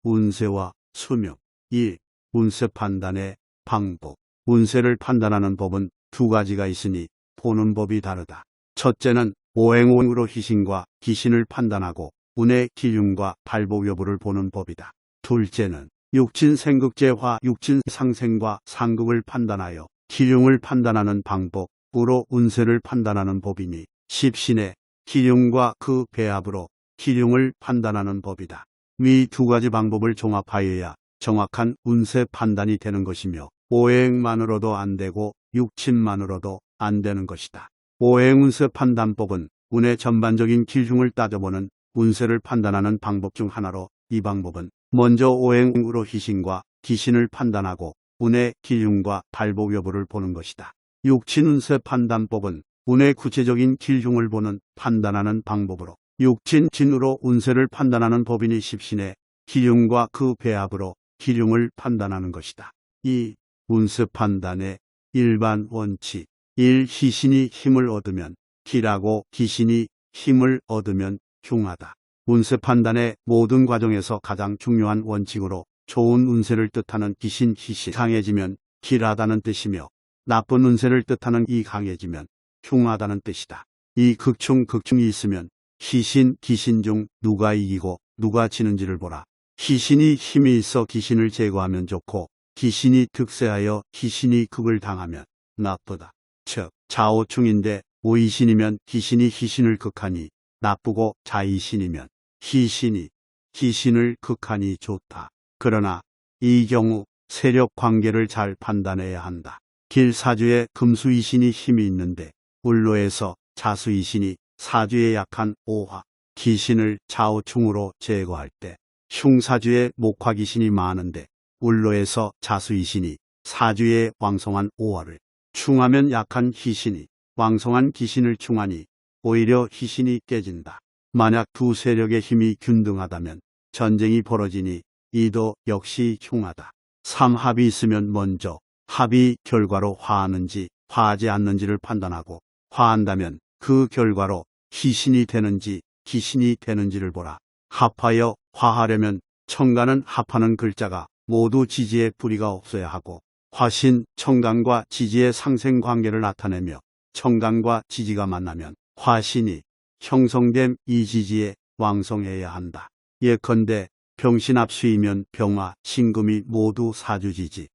운세와 수명. 1. 운세 판단의 방법. 운세를 판단하는 법은 두 가지가 있으니 보는 법이 다르다. 첫째는 오행으로 희신과 기신을 판단하고 운의 기륭과 발복 여부를 보는 법이다. 둘째는 육친생극제화 육친상생과 상극을 판단하여 기륭을 판단하는 방법으로 운세를 판단하는 법이니 십신의 기륭과 그 배합으로 기륭을 판단하는 법이다. 위 두 가지 방법을 종합하여야 정확한 운세 판단이 되는 것이며 오행만으로도 안 되고 육친만으로도 안 되는 것이다. 오행운세 판단법은 운의 전반적인 기흉을 따져보는 운세를 판단하는 방법 중 하나로 이 방법은 먼저 오행으로 희신과 기신을 판단하고 운의 기흉과 발복 여부를 보는 것이다. 육친운세 판단법은 운의 구체적인 기흉을 보는 판단하는 방법으로 육친진으로 운세를 판단하는 법이니 십신의 기흉과 그 배합으로 기흉을 판단하는 것이다. 이 운세 판단의 일반 원칙. 1. 희신이 힘을 얻으면 기라고 기신이 힘을 얻으면 흉하다. 운세 판단의 모든 과정에서 가장 중요한 원칙으로 좋은 운세를 뜻하는 기신 희신 강해지면 기라다는 뜻이며 나쁜 운세를 뜻하는 이 강해지면 흉하다는 뜻이다. 이 극충이 있으면 희신 기신 중 누가 이기고 누가 지는지를 보라. 희신이 힘이 있어 기신을 제거하면 좋고 기신이 득세하여 희신이 극을 당하면 나쁘다. 즉 좌오충인데 오이신이면 기신이 희신을 극하니 나쁘고 자이신이면 희신이 기신을 극하니 좋다. 그러나 이 경우 세력 관계를 잘 판단해야 한다. 길사주에 금수이신이 힘이 있는데 울로에서 자수이신이 사주에 약한 오화 기신을 좌우충으로 제거할 때 흉사주에 목화기신이 많은데 울로에서 자수이신이 사주에 왕성한 오화를 충하면 약한 희신이 왕성한 기신을 충하니 오히려 희신이 깨진다. 만약 두 세력의 힘이 균등하다면 전쟁이 벌어지니 이도 역시 흉하다. 삼합이 있으면 먼저 합이 결과로 화하는지 화하지 않는지를 판단하고 화한다면 그 결과로 희신이 되는지 기신이 되는지를 보라. 합하여 화하려면 청간은 합하는 글자가 모두 지지에 뿌리가 없어야 하고 화신, 청간과 지지의 상생관계를 나타내며 청간과 지지가 만나면 화신이 형성됨 이 지지에 왕성해야 한다. 예컨대 병신합수이면 병화, 신금이 모두 사주지지에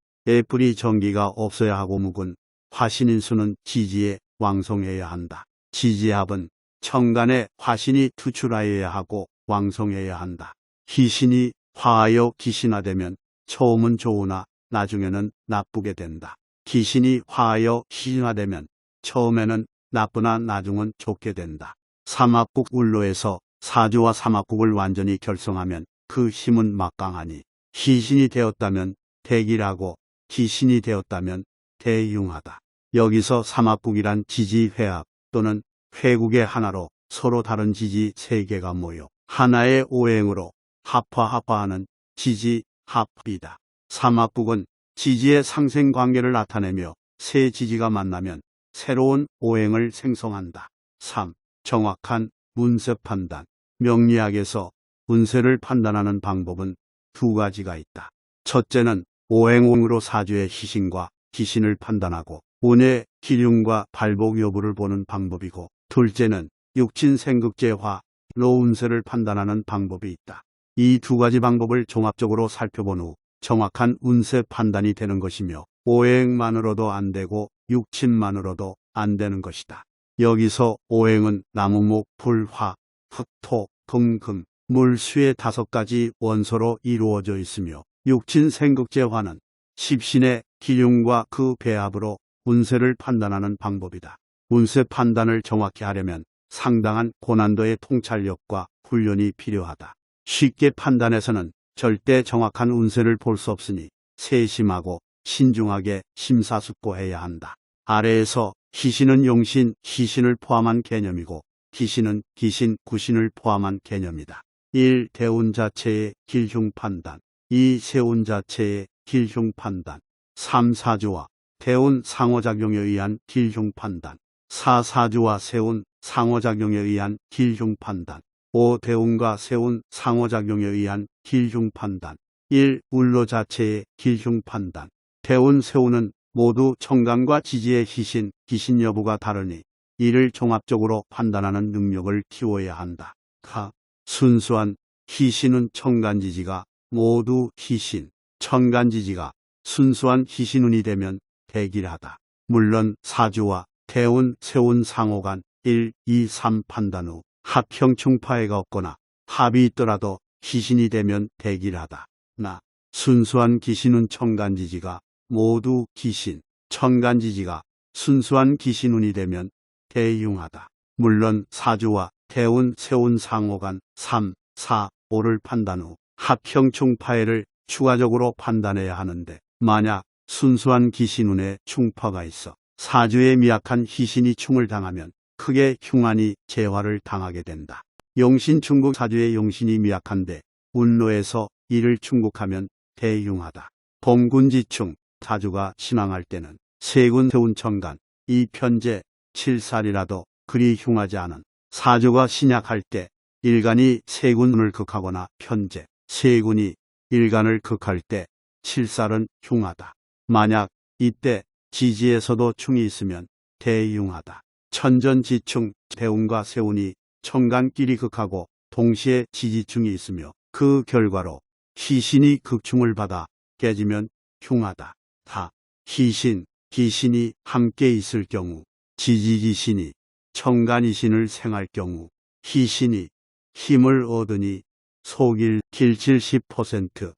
뿌리 전기가 없어야 하고 묵은 화신인수는 지지에 왕성해야 한다. 지지합은 청간에 화신이 투출하여야 하고 왕성해야 한다. 희신이 화하여 기신화되면 처음은 좋으나 나중에는 나쁘게 된다. 기신이 화하여 희신화되면 처음에는 나쁘나 나중은 좋게 된다. 삼합국 울로에서 사주와 삼합국을 완전히 결성하면 그 힘은 막강하니 희신이 되었다면 대기라고 기신이 되었다면 대흉하다. 여기서 삼합국이란 지지회합 또는 회국의 하나로 서로 다른 지지 세 개가 모여 하나의 오행으로 합화하는 지지합이다. 삼합국은 지지의 상생관계를 나타내며 세 지지가 만나면 새로운 오행을 생성한다. 3. 정확한 운세 판단. 명리학에서 운세를 판단하는 방법은 두 가지가 있다. 첫째는 오행으로 사주의 희신과 기신을 판단하고 운의 기륭과 발복 여부를 보는 방법이고 둘째는 육친생극제화로 운세를 판단하는 방법이 있다. 이 두 가지 방법을 종합적으로 살펴본 후 정확한 운세 판단이 되는 것이며 오행만으로도 안 되고 육친만으로도 안 되는 것이다. 여기서 오행은 나무목, 불, 화, 흙, 토, 금, 금, 물, 수의 5가지 원소로 이루어져 있으며 육친생극제화는 십신의 기륭과 그 배합으로 운세를 판단하는 방법이다. 운세 판단을 정확히 하려면 상당한 고난도의 통찰력과 훈련이 필요하다. 쉽게 판단해서는 절대 정확한 운세를 볼 수 없으니 세심하고 신중하게 심사숙고해야 한다. 아래에서 희신은 용신, 희신을 포함한 개념이고 기신은 기신, 구신을 포함한 개념이다. 1. 대운 자체의 길흉 판단. 2. 세운 자체의 길흉 판단. 3. 사주와 대운 상호작용에 의한 길흉 판단. 4. 사주와 세운 상호작용에 의한 길흉 판단. 5. 대운과 세운 상호작용에 의한 기흉 판단. 1. 울로 자체의 기흉 판단. 대운, 세운은 모두 천간과 지지의 희신, 기신 여부가 다르니 이를 종합적으로 판단하는 능력을 키워야 한다. 순수한 희신은 천간지지가 모두 희신, 천간지지가 순수한 희신운이 되면 대길하다. 물론 사주와 대운, 세운 상호간 1, 2, 3 판단 후 합형 충파해가 없거나 합이 있더라도 희신이 되면 대길하다. 순수한 기신운 천간지지가 모두 기신, 천간지지가 순수한 기신운이 되면 대융하다. 물론 사주와 대운, 세운 상호간 3, 4, 5를 판단 후 합형 충파해를 추가적으로 판단해야 하는데 만약 순수한 기신운에 충파가 있어 사주에 미약한 희신이 충을 당하면 크게 흉한이 재화를 당하게 된다. 용신 충국 사주의 용신이 미약한데 운로에서 이를 충국하면 대흉하다. 범군지충 사주가 신앙할 때는 세군, 세운, 천간 이 편제 7살이라도 그리 흉하지 않은 사주가 신약할 때 일간이 세군을 극하거나 편제 세군이 일간을 극할 때 7살은 흉하다. 만약 이때 지지에서도 충이 있으면 대흉하다. 천전지충 대운과 세운이 천간끼리 극하고 동시에 지지충이 있으며 그 결과로 희신이 극충을 받아 깨지면 흉하다. 희신, 기신이 함께 있을 경우 지지기신이 천간이신을 생할 경우 희신이 힘을 얻으니 속일 길 70%,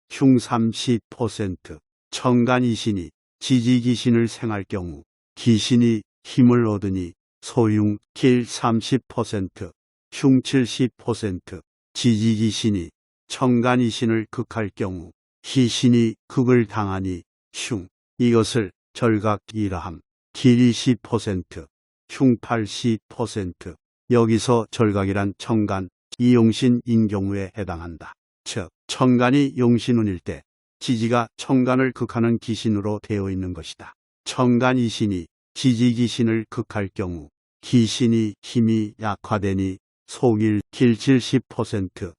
흉 30%, 천간이신이 지지기신을 생할 경우 기신이 힘을 얻으니 소흉 길 30%, 흉 70%, 지지기신이 천간이신을 극할 경우 희신이 극을 당하니 흉. 이것을 절각이라함. 길 20%, 흉 80%. 여기서 절각이란 천간, 이용신인 경우에 해당한다. 즉 천간이 용신운일 때 지지가 천간을 극하는 기신으로 되어 있는 것이다. 천간이신이 지지기신을 극할 경우 기신이 힘이 약화되니 속일 길 70%,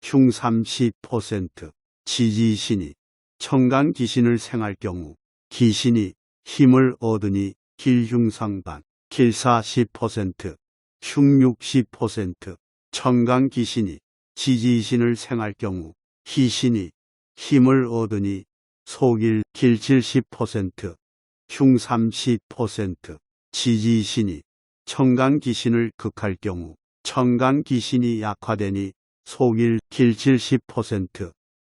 흉 30%, 지지신이 천간기신을 생할 경우 기신이 힘을 얻으니 길흉상반, 길 40%, 흉 60%, 천간기신이 지지신을 생할 경우 희신이 힘을 얻으니 속일 길 70%, 흉 30%, 지지신이 천간기신을 극할 경우 천간기신이 약화되니 속일 길 70%,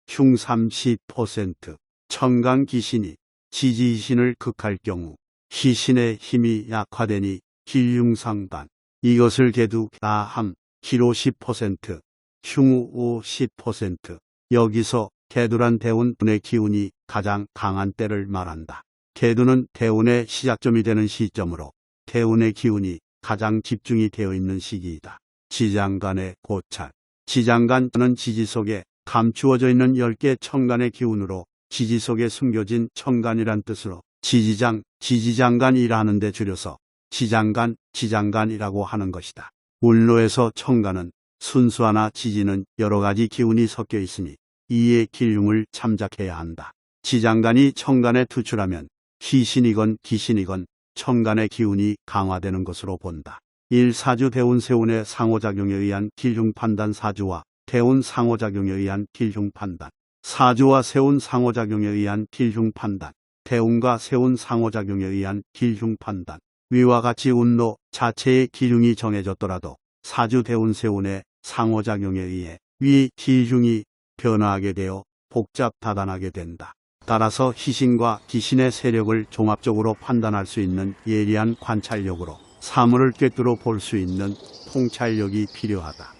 흉 30%, 천간기신이 지지신을 극할 경우 희신의 힘이 약화되니 길흉상반. 이것을 개두다함 길 50%, 흉 50%. 여기서 개두란 대운의 기운이 가장 강한 때를 말한다. 개두는 대운의 시작점이 되는 시점으로 대운의 기운이 가장 집중이 되어 있는 시기이다. 지장간의 고찰. 지장간은 지지 속에 감추어져 있는 10개 천간의 기운으로 지지 속에 숨겨진 천간이란 뜻으로 지지장, 지지장간이라 하는데 줄여서 지장간, 지장간이라고 하는 것이다. 운로에서 천간은 순수하나 지지는 여러 가지 기운이 섞여 있으니 이에 길흉을 참작해야 한다. 지장간이 천간에 투출하면 희신이건 기신이건 천간의 기운이 강화되는 것으로 본다. 1. 사주 대운 세운의 상호작용에 의한 길흉 판단. 사주와 대운 상호작용에 의한 길흉 판단. 사주와 세운 상호작용에 의한 길흉 판단. 대운과 세운 상호작용에 의한 길흉 판단. 위와 같이 운로 자체의 길흉이 정해졌더라도 사주 대운 세운의 상호작용에 의해 위 길흉이 변화하게 되어 복잡다단하게 된다. 따라서 희신과 기신의 세력을 종합적으로 판단할 수 있는 예리한 관찰력으로 사물을 꿰뚫어 볼 수 있는 통찰력이 필요하다.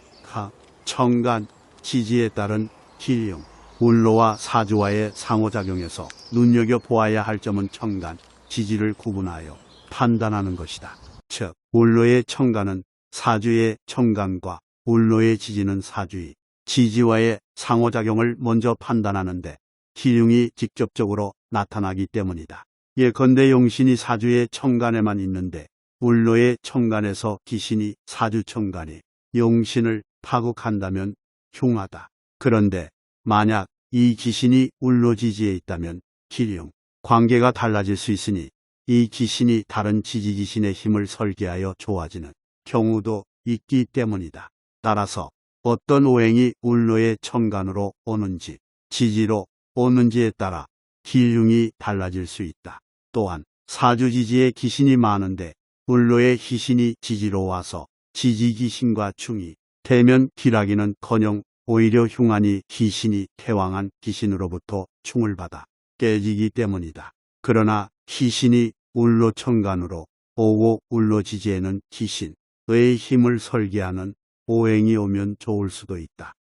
천간, 지지에 따른 길흉. 운로와 사주와의 상호작용에서 눈여겨보아야 할 점은 천간, 지지를 구분하여 판단하는 것이다. 즉, 운로의 천간은 사주의 천간과 운로의 지지는 사주의 지지와의 상호작용을 먼저 판단하는데 길흉이 직접적으로 나타나기 때문이다. 예컨대 용신이 사주의 천간에만 있는데 운로의 천간에서 기신이 사주 천간에 용신을 파극한다면 흉하다. 그런데 만약 이 귀신이 울로지지에 있다면 기륭, 관계가 달라질 수 있으니 이 귀신이 다른 지지귀신의 힘을 설계하여 좋아지는 경우도 있기 때문이다. 따라서 어떤 오행이 울로의 천간으로 오는지, 지지로 오는지에 따라 기륭이 달라질 수 있다. 또한 사주지지에 귀신이 많은데 울로의 귀신이 지지로 와서 지지귀신과 충이 되면 기라기는커녕 오히려 흉하니 귀신이 태왕한 귀신으로부터 충을 받아 깨지기 때문이다. 그러나 귀신이 울로 천간으로 오고 울로 지지에는 귀신의 힘을 설계하는 오행이 오면 좋을 수도 있다.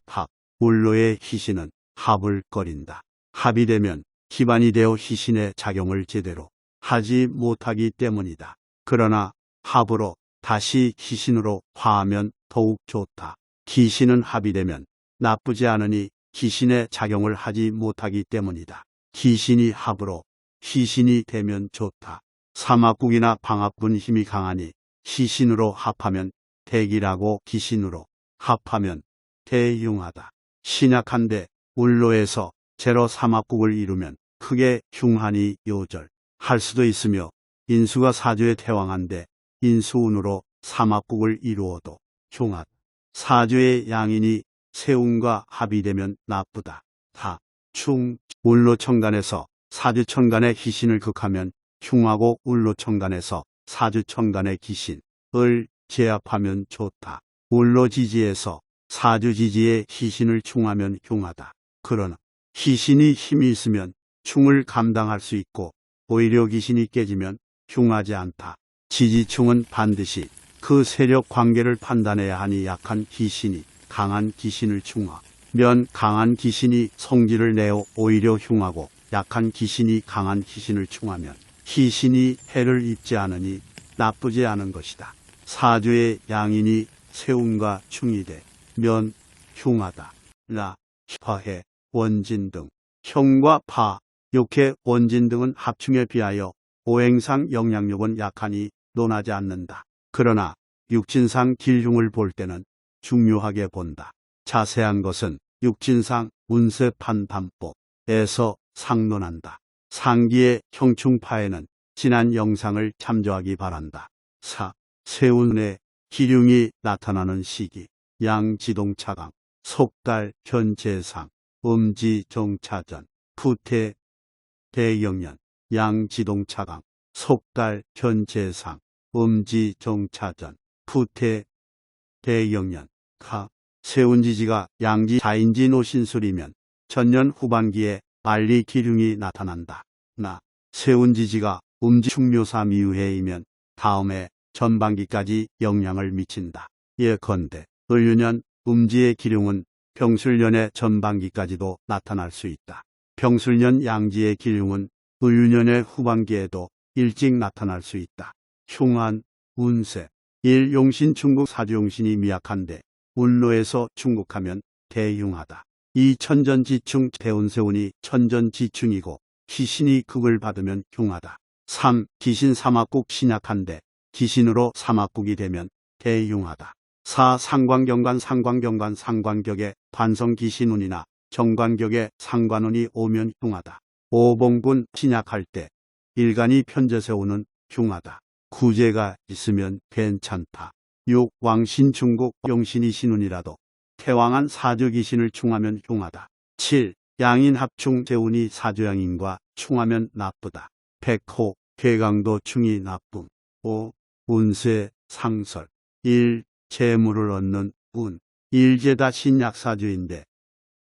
합, 울로의 귀신은 합을 꺼린다. 합이 되면 기반이 되어 귀신의 작용을 제대로 하지 못하기 때문이다. 그러나 합으로 다시 귀신으로 화하면 더욱 좋다. 귀신은 합이 되면 나쁘지 않으니 귀신의 작용을 하지 못하기 때문이다. 귀신이 합으로 귀신이 되면 좋다. 삼합국이나 방합군 힘이 강하니 귀신으로 합하면 대기라고 귀신으로 합하면 대흉하다. 신약한데 울로에서 제로 삼합국을 이루면 크게 흉하니 요절할 수도 있으며 인수가 사주에 태왕한데 인수운으로 삼합국을 이루어도 흉하다. 사주의 양인이 세운과 합이 되면 나쁘다. 울로천간에서 사주천간의 귀신을 극하면 흉하고 울로천간에서 사주천간의 귀신을 제압하면 좋다. 울로지지에서 사주지지의 귀신을 충하면 흉하다. 그러나 귀신이 힘이 있으면 충을 감당할 수 있고 오히려 귀신이 깨지면 흉하지 않다. 지지충은 반드시 그 세력 관계를 판단해야 하니 약한 귀신이 강한 귀신을 충하면 강한 귀신이 성질을 내어 오히려 흉하고 약한 귀신이 강한 귀신을 충하면 귀신이 해를 입지 않으니 나쁘지 않은 것이다. 사주의 양인이 세운과 충이 되면 흉하다. 화해, 원진 등 형과 파, 욕해, 원진 등은 합충에 비하여 오행상 영향력은 약하니 논하지 않는다. 그러나 육진상 길흉을 볼 때는 중요하게 본다. 자세한 것은 육진상 운세판단법에서 상론한다. 상기의 형충파에는 지난 영상을 참조하기 바란다. 세운의 기륭이 나타나는 시기, 양지동차강, 속달 현재상, 음지정차전, 부태 대영년, 양지동차강, 속달 현재상, 음지정차전, 부태 대영년, 세운지지가 양지 자인지 노신술이면 전년 후반기에 빨리 기륭이 나타난다. 세운지지가 음지충묘사 미유해이면 다음해 전반기까지 영향을 미친다. 예컨대 을유년 음지의 기륭은 병술년의 전반기까지도 나타날 수 있다. 병술년 양지의 기륭은 을유년의 후반기에도 일찍 나타날 수 있다. 흉한 운세 1. 용신 충국 사주용신이 미약한데 운로에서 충국하면 대흉하다. 2. 천전지충 대운세운이 천전지충이고 귀신이 극을 받으면 흉하다. 3. 귀신 삼합국 신약한데 귀신으로 삼합국이 되면 대흉하다. 4. 상관경관 상관격의 관성귀신운이나 정관격의 상관운이 오면 흉하다. 5. 봉군 신약할 때 일간이 편제세우는 흉하다. 구제가 있으면 괜찮다. 6. 왕신충국 용신이 신운이라도 태왕한 사주귀신을 충하면 흉하다. 7. 양인합충 재운이 사주양인과 충하면 나쁘다. 백호 괴강도 충이 나쁨. 5. 운세 상설 1. 재물을 얻는 운. 일제다 신약사주인데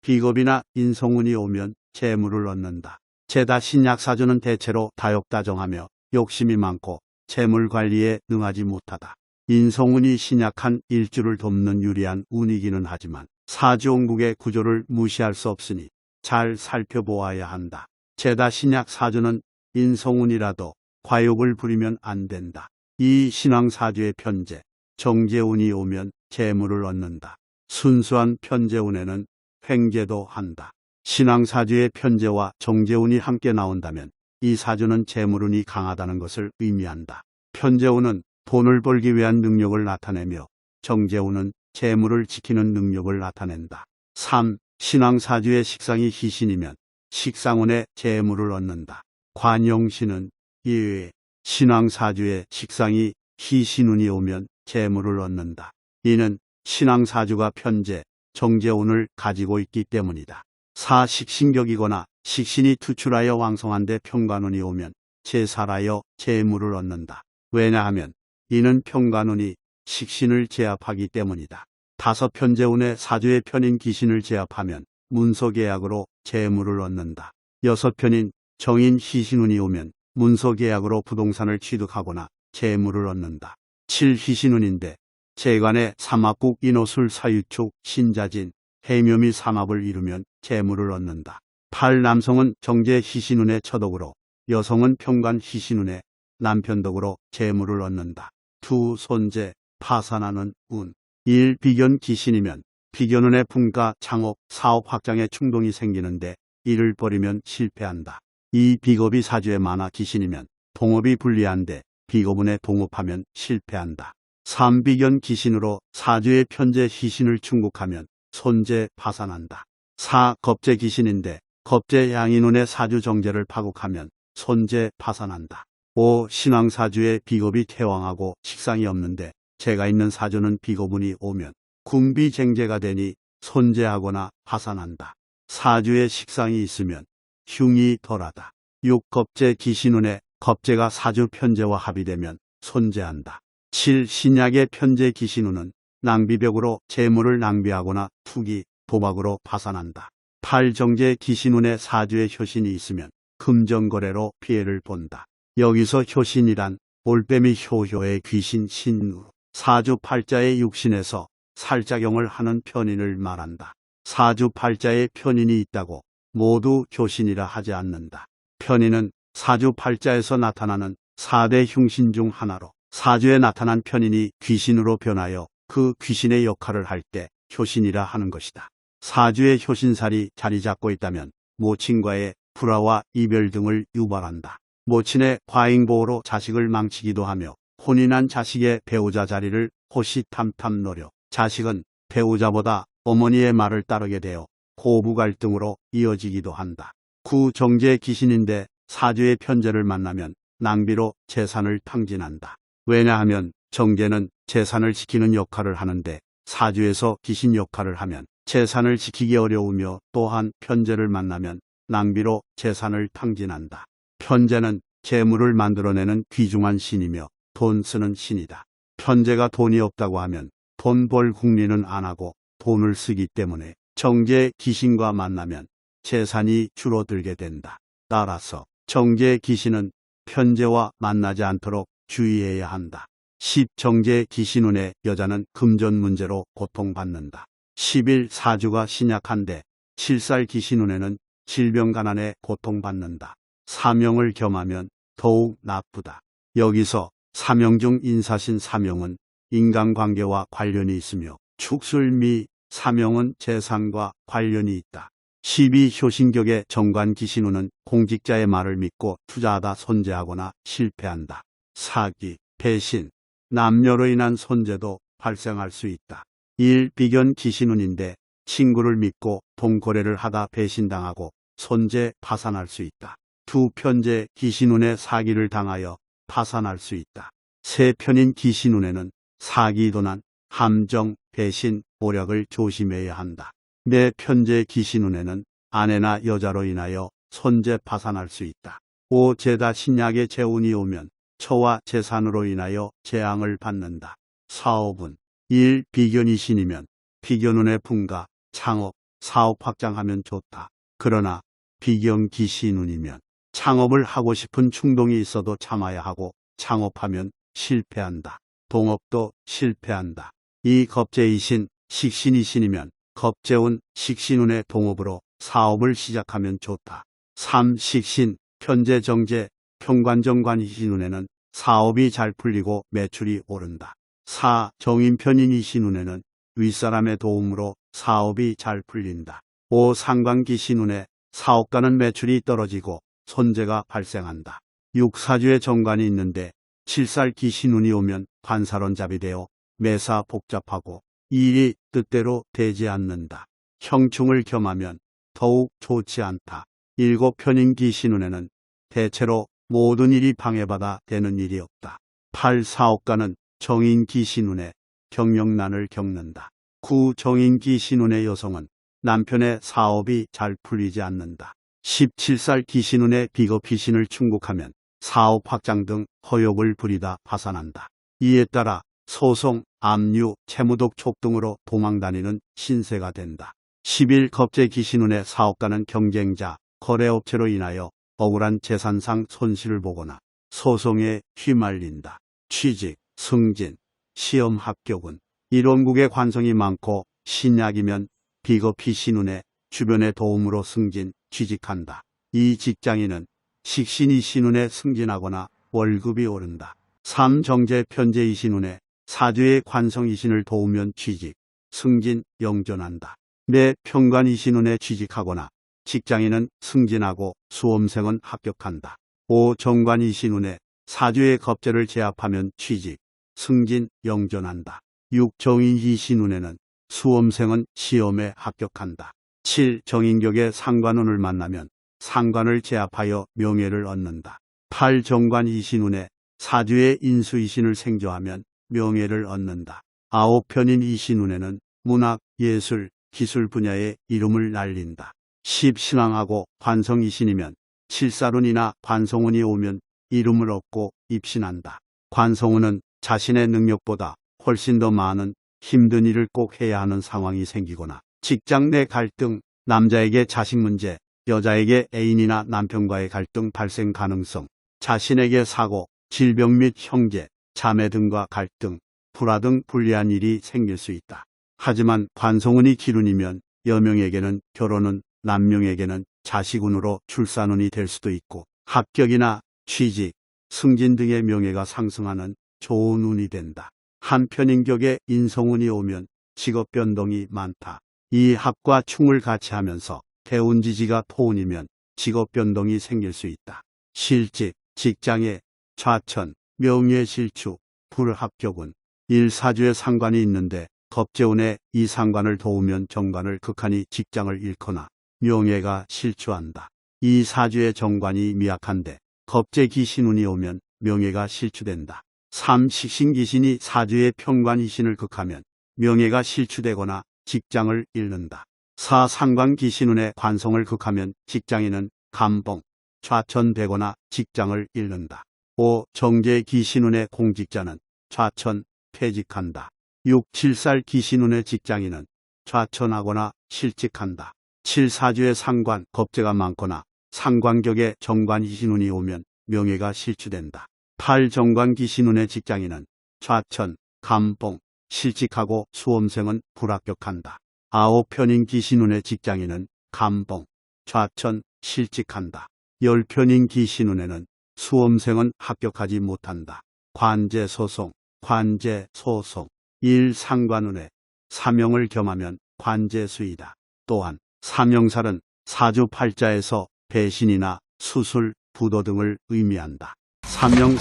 비겁이나 인성운이 오면 재물을 얻는다. 제다 신약사주는 대체로 다욕다정하며 욕심이 많고 재물 관리에 능하지 못하다. 인성운이 신약한 일주를 돕는 유리한 운이기는 하지만 사주원국의 구조를 무시할 수 없으니 잘 살펴보아야 한다. 제다 신약사주는 인성운이라도 과욕을 부리면 안 된다. 이 신왕사주의 편재, 정재운이 오면 재물을 얻는다. 순수한 편재운에는 횡재도 한다. 신왕사주의 편재와 정재운이 함께 나온다면 이 사주는 재물운이 강하다는 것을 의미한다. 편재운은 돈을 벌기 위한 능력을 나타내며 정재운은 재물을 지키는 능력을 나타낸다. 3. 신왕사주의 식상이 희신이면 식상운에 재물을 얻는다. 관용신은 예외. 신왕사주의 식상이 희신운이 오면 재물을 얻는다. 이는 신왕사주가 편재, 정제운을 가지고 있기 때문이다. 사식신격이거나 식신이 투출하여 왕성한데 평관운이 오면 제살하여 재물을 얻는다. 왜냐하면 이는 평관운이 식신을 제압하기 때문이다. 다섯 편재운의 사주의 편인 기신을 제압하면 문서계약으로 재물을 얻는다. 여섯 편인 정인 희신운이 오면 문서계약으로 부동산을 취득하거나 재물을 얻는다. 7희신운인데 재관의 삼합국 인호술 사유축 신자진 해묘미 삼합을 이루면 재물을 얻는다. 8 남성은 정제 희신운의 처덕으로 여성은 평관 희신운의 남편덕으로 재물을 얻는다. 2 손재 파산하는 운. 1 비견 기신이면 비견운의 분가 창업 사업 확장에 충동이 생기는데 이를 버리면 실패한다. 2 비겁이 사주에 많아 기신이면 동업이 불리한데 비겁운에 동업하면 실패한다. 3 비견 기신으로 사주의 편재 희신을 충국하면 손재 파산한다. 4 겁재 기신인데 겁재 양인운의 사주 정제를 파국하면 손재 파산한다. 5 신왕사주의 비겁이 태왕하고 식상이 없는데 재가 있는 사주는 비겁운이 오면 군비쟁제가 되니 손재하거나 파산한다. 사주에 식상이 있으면 흉이 덜하다. 6 겁재 기신운에 겁재가 사주 편재와 합의되면 손재한다. 7 신약의 편재 기신운은 낭비벽으로 재물을 낭비하거나 투기, 도박으로 파산한다. 8 정제 기신운에 사주에 효신이 있으면 금전거래로 피해를 본다. 여기서 효신이란 올빼미 효효의 귀신 신우, 사주 팔자의 육신에서 살작용을 하는 편인을 말한다. 사주 팔자에 편인이 있다고 모두 효신이라 하지 않는다. 편인은 사주 팔자에서 나타나는 4대 흉신 중 하나로 사주에 나타난 편인이 귀신으로 변하여 그 귀신의 역할을 할 때 효신이라 하는 것이다. 사주에 효신살이 자리 잡고 있다면 모친과의 불화와 이별 등을 유발한다. 모친의 과잉보호로 자식을 망치기도 하며 혼인한 자식의 배우자 자리를 호시탐탐 노려 자식은 배우자보다 어머니의 말을 따르게 되어 고부 갈등으로 이어지기도 한다. 9 정제 기신인데 사주의 편재를 만나면 낭비로 재산을 탕진한다. 왜냐하면 정제는 재산을 지키는 역할을 하는데 사주에서 기신 역할을 하면 재산을 지키기 어려우며 또한 편재를 만나면 낭비로 재산을 탕진한다. 편재는 재물을 만들어내는 귀중한 신이며 돈 쓰는 신이다. 편재가 돈이 없다고 하면 돈 벌 궁리는 안 하고 돈을 쓰기 때문에 정제 기신과 만나면 재산이 줄어들게 된다. 따라서 정제 기신은 편재와 만나지 않도록 주의해야 한다. 10 정제 기신운의 여자는 금전 문제로 고통받는다. 11 사주가 신약한데 7살 기신운에는 질병 가난에 고통받는다. 사명을 겸하면 더욱 나쁘다. 여기서 사명 중 인사신 사명은 인간관계와 관련이 있으며 축술미 사명은 재산과 관련이 있다. 12 효신격의 정관 기신운은 공직자의 말을 믿고 투자하다 손재하거나 실패한다. 사기, 배신, 남녀로 인한 손재도 발생할 수 있다. 1 비견 기신운인데 친구를 믿고 돈거래를 하다 배신당하고 손재 파산할 수 있다. 2 편재 기신운에 사기를 당하여 파산할 수 있다. 3 편인 기신운에는 사기 도난, 함정, 배신, 오력을 조심해야 한다. 4 편재 기신운에는 아내나 여자로 인하여 손재 파산할 수 있다. 5 재다 신약의 재운이 오면 처와 재산으로 인하여 재앙을 받는다. 사업은 1 비견이 신이면 비견운의 분가, 창업, 사업 확장하면 좋다. 그러나 비견 기신운이면 창업을 하고 싶은 충동이 있어도 참아야 하고 창업하면 실패한다. 동업도 실패한다. 2 겁재이신, 식신이신이면 겁재운, 식신운의 동업으로 사업을 시작하면 좋다. 3 식신, 편재 정제, 평관정관이신운에는 사업이 잘 풀리고 매출이 오른다. 4 정인편인이신운에는 윗사람의 도움으로 사업이 잘 풀린다. 5 상관기신운에 사업가는 매출이 떨어지고 손재가 발생한다. 6 사주에 정관이 있는데 7살 기신운이 오면 관사론잡이 되어 매사 복잡하고 일이 뜻대로 되지 않는다. 형충을 겸하면 더욱 좋지 않다. 7편인기 신운에는 대체로 모든 일이 방해받아 되는 일이 없다. 8. 사업가는 정인기 신운에 경영난을 겪는다. 9. 정인기 신운의 여성은 남편의 사업이 잘 풀리지 않는다. 17살 기신운의 비겁희신을 충족하면 사업 확장 등 허욕을 부리다 파산한다. 이에 따라 소송, 압류, 채무독촉 등으로 도망다니는 신세가 된다. 11. 겁재 기신운의 사업가는 경쟁자, 거래업체로 인하여 억울한 재산상 손실을 보거나 소송에 휘말린다. 취직, 승진, 시험 합격은 이론국의 관성이 많고 신약이면 비겁히 신운에 주변의 도움으로 승진, 취직한다. 이 직장인은 식신이 신운에 승진하거나 월급이 오른다. 3. 정제 편제이 신운에 사주의 관성이 신을 도우면 취직, 승진, 영전한다. 내 평관이 신운에 취직하거나 직장인은 승진하고 수험생은 합격한다. 5. 정관이 신운에 사주의 겁재를 제압하면 취직, 승진, 영전한다. 6. 정인이 신운에는 수험생은 시험에 합격한다. 7. 정인격의 상관운을 만나면 상관을 제압하여 명예를 얻는다. 8. 정관이 신운에 사주의 인수이신을 생조하면 명예를 얻는다. 9. 편인 이 신운에는 문학, 예술, 기술 분야의 이름을 날린다. 10. 신왕하고 관성이신이면 칠살운이나 관성운이 오면 이름을 얻고 입신한다. 관성운은 자신의 능력보다 훨씬 더 많은 힘든 일을 꼭 해야 하는 상황이 생기거나 직장 내 갈등, 남자에게 자식 문제, 여자에게 애인이나 남편과의 갈등 발생 가능성, 자신에게 사고, 질병 및 형제, 자매 등과 갈등, 불화 등 불리한 일이 생길 수 있다. 하지만 관성운이 기운이면 여명에게는 결혼은, 남명에게는 자식운으로 출산운이 될 수도 있고 합격이나 취직, 승진 등의 명예가 상승하는 좋은 운이 된다. 한편 인격에 인성운이 오면 직업 변동이 많다. 이 합과 충을 같이 하면서 대운지지가 토운이면 직업 변동이 생길 수 있다. 실직, 직장에 좌천, 명예실추, 불합격운, 일사주에 상관이 있는데 겁재운에 이 상관을 도우면 정관을 극하니 직장을 잃거나 명예가 실추한다. 이 사주의 정관이 미약한데 겁재 기신운이 오면 명예가 실추된다. 3. 식신기신이 사주의 평관이신을 극하면 명예가 실추되거나 직장을 잃는다. 4. 상관기신운의 관성을 극하면 직장인은 감봉, 좌천되거나 직장을 잃는다. 5. 정제기신운의 공직자는 좌천, 퇴직한다. 6. 7살 기신운의 직장인은 좌천하거나 실직한다. 7. 사주의 상관, 겁재가 많거나 상관격에 정관기신운이 오면 명예가 실추된다. 8. 정관기신운의 직장인은 좌천, 감봉, 실직하고 수험생은 불합격한다. 9. 편인기신운의 직장인은 감봉, 좌천, 실직한다. 10. 편인기신운에는 수험생은 합격하지 못한다. 관제소송, 관제소송. 1. 상관운에 사명을 겸하면 관제수이다. 또한 사명살은 사주팔자에서 배신이나 수술, 부도 등을 의미한다. 사명은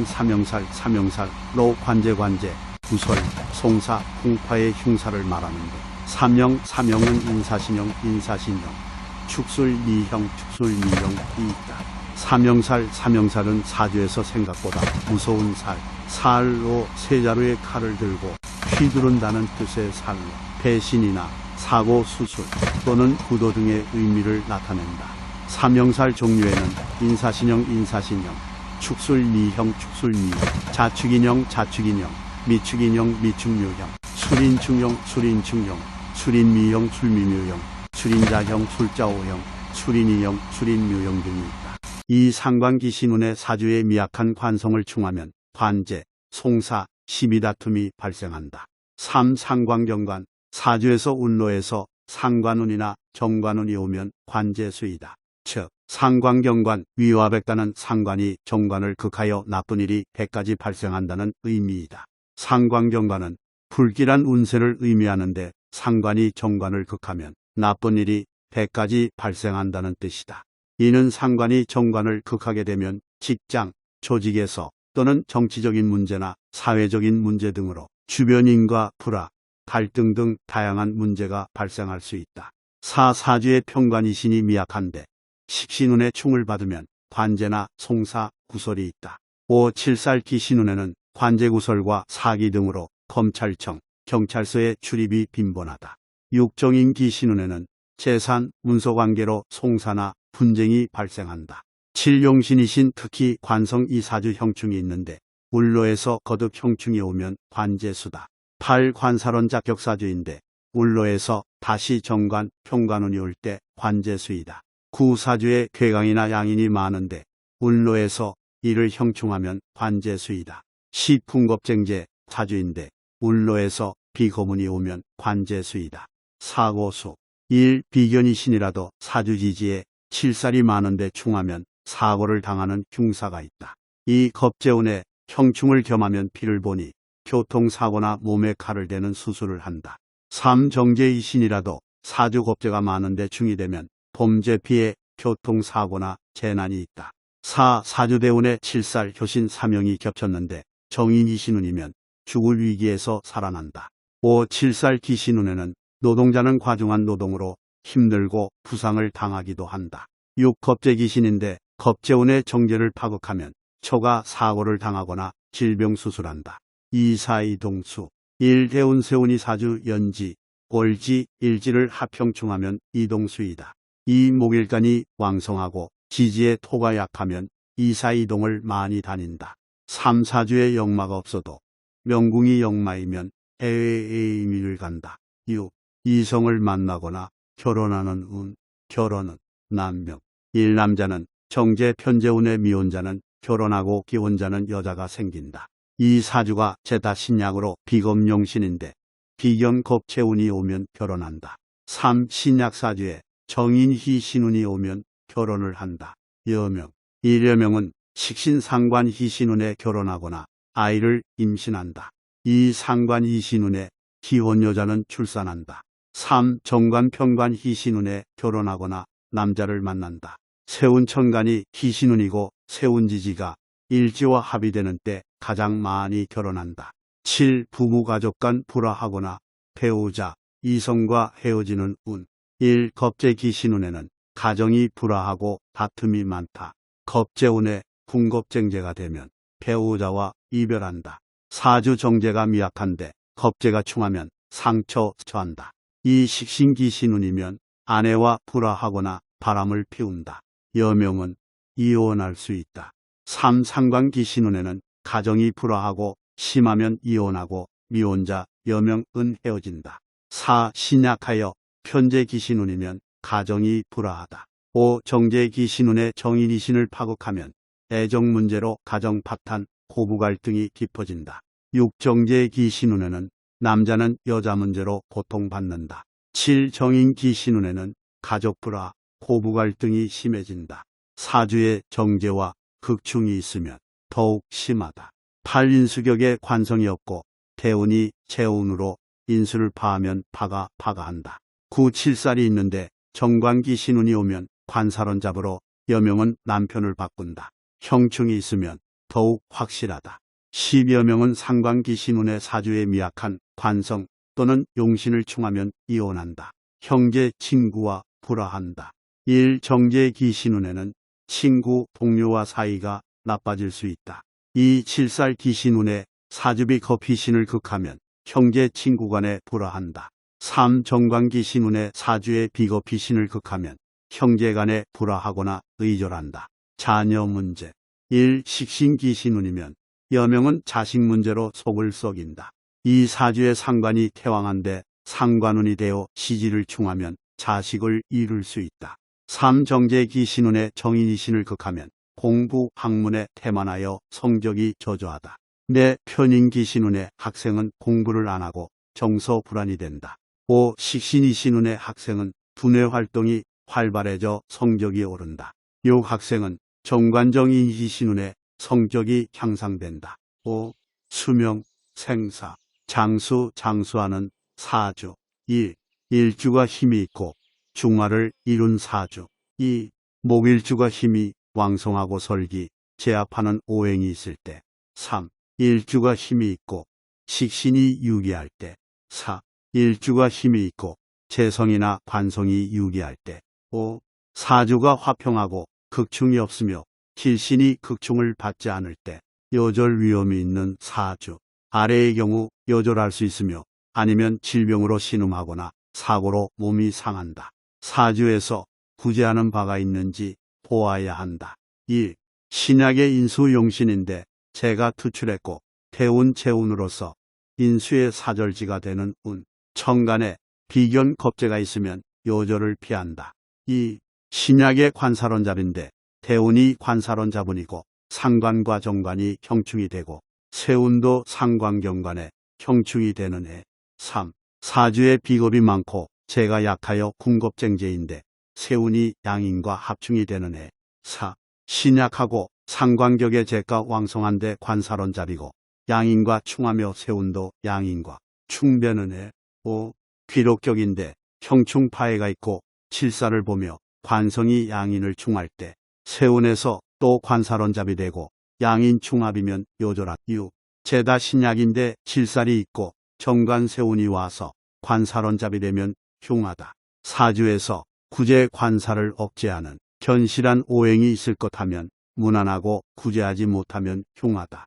사명살, 사명살로 관제, 구설, 송사, 풍파의 흉사를 말하는데 사명은 인사신용, 축술미형, 축술미형이 있다. 사명살은 사주에서 생각보다 무서운 살로 세자루의 칼을 들고 휘두른다는 뜻의 살로 배신이나 사고, 수술 또는 부도 등의 의미를 나타낸다. 사명살 종류에는 인사신용, 축술미형, 자축인형, 미축묘형, 술인충용, 술인미형, 술미묘형, 술인자형, 술자오형, 술인이형, 술인묘형 등이 있다. 이 상관기신운의 사주에 미약한 관성을 충하면 관제, 송사, 시비다툼이 발생한다. 3. 상관경관, 사주에서 운로에서 상관운이나 정관운이 오면 관제수이다. 즉 상관경관, 위화백단은 상관이 정관을 극하여 나쁜 일이 100가지 발생한다는 의미이다. 상관경관은 불길한 운세를 의미하는데 상관이 정관을 극하면 나쁜 일이 100가지 발생한다는 뜻이다. 이는 상관이 정관을 극하게 되면 직장, 조직에서 또는 정치적인 문제나 사회적인 문제 등으로 주변인과 불화, 갈등 등 다양한 문제가 발생할 수 있다. 4. 사주의 평관이신이 미약한데 식신운의 충을 받으면 관제나 송사, 구설이 있다. 5. 칠살기 신운에는 관제구설과 사기 등으로 검찰청, 경찰서의 출입이 빈번하다. 6. 정인기 신운에는 재산, 문서관계로 송사나 분쟁이 발생한다. 7. 용신이신 특히 관성 이 사주 형충이 있는데 울로에서 거듭 형충이 오면 관제수다. 8. 관사론 자격사주인데 울로에서 다시 정관, 평관운이 올 때 관제수이다. 9. 사주에 괴강이나 양인이 많은데 울로에서 이를 형충하면 관제수이다. 10. 풍겁쟁제 사주인데 울로에서 비거문이 오면 관제수이다. 사고수 1. 비견이신이라도 사주지지에 칠살이 많은데 충하면 사고를 당하는 흉사가 있다. 2. 겁재운에 형충을 겸하면 피를 보니 교통사고나 몸에 칼을 대는 수술을 한다. 3. 정제이신이라도 사주 겁재가 많은데 충이 되면 범죄 피해 교통사고나 재난이 있다. 4. 사주대운에 칠살 효신 사명이 겹쳤는데 정인이신운이면 죽을 위기에서 살아난다. 5. 칠살 기신운에는 노동자는 과중한 노동으로 힘들고 부상을 당하기도 한다. 6. 겁재기신인데 겁재운의 정제를 파극하면 처가 사고를 당하거나 질병 수술한다. 2. 사이동수 1. 대운 세운이 사주 연지, 월지, 일지를 합형충하면 이동수이다. 2. 목일간이 왕성하고 지지에 토가 약하면 이사이동을 많이 다닌다. 3. 사주에 역마가 없어도 명궁이 역마이면 해외에 이민을 간다. 6. 이성을 만나거나 결혼하는 운, 결혼은 남명. 1. 남자는 정제 편재운의 미혼자는 결혼하고 기혼자는 여자가 생긴다. 2. 사주가 제다 신약으로 비검용신인데 비견 겁재운이 오면 결혼한다. 3. 신약사주에 정인희 신운이 오면 결혼을 한다. 여명 1. 여명은 식신상관희 신운에 결혼하거나 아이를 임신한다. 2. 상관희 신운에 기혼 여자는 출산한다. 3. 정관평관희 신운에 결혼하거나 남자를 만난다. 세운천간이 희신운이고 세운지지가 일지와 합의되는 때 가장 많이 결혼한다. 7. 부부가족 간 불화하거나 배우자, 이성과 헤어지는 운. 1. 겁재기신운에는 가정이 불화하고 다툼이 많다. 겁재운에 궁겁쟁제가 되면 배우자와 이별한다. 사주 정제가 미약한데 겁재가 충하면 상처 처한다. 2. 식신기신운이면 아내와 불화하거나 바람을 피운다. 여명은 이혼할 수 있다. 3. 상관기신운에는 가정이 불화하고 심하면 이혼하고 미혼자 여명은 헤어진다. 4. 신약하여 편재기신운이면 가정이 불화하다. 5. 정제기신운에 정인이신을 파극하면 애정 문제로 가정 파탄, 고부 갈등이 깊어진다. 6. 정제기신운에는 남자는 여자 문제로 고통받는다. 7. 정인기신운에는 가족 불화, 고부 갈등이 심해진다. 사주에 정제와 극충이 있으면 더욱 심하다. 8. 인수격에 관성이 없고 대운이 재운으로 인수를 파하면 파가 파가한다. 9. 칠살이 있는데 정관기 신운이 오면 관사론 잡으러 여명은 남편을 바꾼다. 형충이 있으면 더욱 확실하다. 10. 여명은 상관기 신운의 사주에 미약한 관성 또는 용신을 충하면 이혼한다. 형제 친구와 불화한다. 1. 정제기 신운에는 친구, 동료와 사이가 나빠질 수 있다. 2. 칠살 기신운에 사주비 겁희신을 극하면 형제 친구 간에 불화한다. 3. 정관기 신운에 사주의 비겁희신을 극하면 형제 간에 불화하거나 의절한다. 자녀 문제 1. 식신기 신운이면 여명은 자식 문제로 속을 썩인다. 2. 사주의 상관이 태왕한데 상관운이 되어 시지를 충하면 자식을 잃을 수 있다. 3. 정제기 신운에 정인이신을 극하면 공부, 학문에 태만하여 성적이 저조하다. 내 편인기 신운의 학생은 공부를 안 하고 정서 불안이 된다. 5. 식신이 신운의 학생은 두뇌 활동이 활발해져 성적이 오른다. 6. 학생은 정관정인이 신운의 성적이 향상된다. 5. 수명, 생사, 장수, 장수하는 사주. 1. 일주가 힘이 있고 중화를 이룬 사주. 2. 목일주가 힘이 왕성하고 설기, 제압하는 오행이 있을 때. 3. 일주가 힘이 있고 식신이 유기할 때. 4. 일주가 힘이 있고 재성이나 관성이 유리할 때. 5. 사주가 화평하고 극충이 없으며 길신이 극충을 받지 않을 때. 요절 위험이 있는 사주. 아래의 경우 요절할 수 있으며 아니면 질병으로 신음하거나 사고로 몸이 상한다. 사주에서 구제하는 바가 있는지 보아야 한다. 1. 신약의 인수용신인데 재가 투출했고 태운 재운으로서 인수의 사절지가 되는 운. 천간에 비견 겁재가 있으면 요절을 피한다. 2. 신약의 관사론잡인데 태운이 관사론잡운이고 상관과 정관이 형충이 되고 세운도 상관경관에 형충이 되는 해. 3. 사주에 비겁이 많고 재가 약하여 궁겁쟁재인데 세운이 양인과 합충이 되는 해. 4. 신약하고 상관격의 재가 왕성한데 관사론잡이고 양인과 충하며 세운도 양인과 충되는 해. 5. 귀록격인데 형충 파해가 있고 칠사를 보며 관성이 양인을 충할 때 세운에서 또 관사론잡이 되고 양인 충합이면 요절한. 6. 재다 신약인데 칠살이 있고 정관 세운이 와서 관사론잡이 되면 흉하다. 사주에서 구제 관사를 억제하는 견실한 오행이 있을 것 하면 무난하고 구제하지 못하면 흉하다.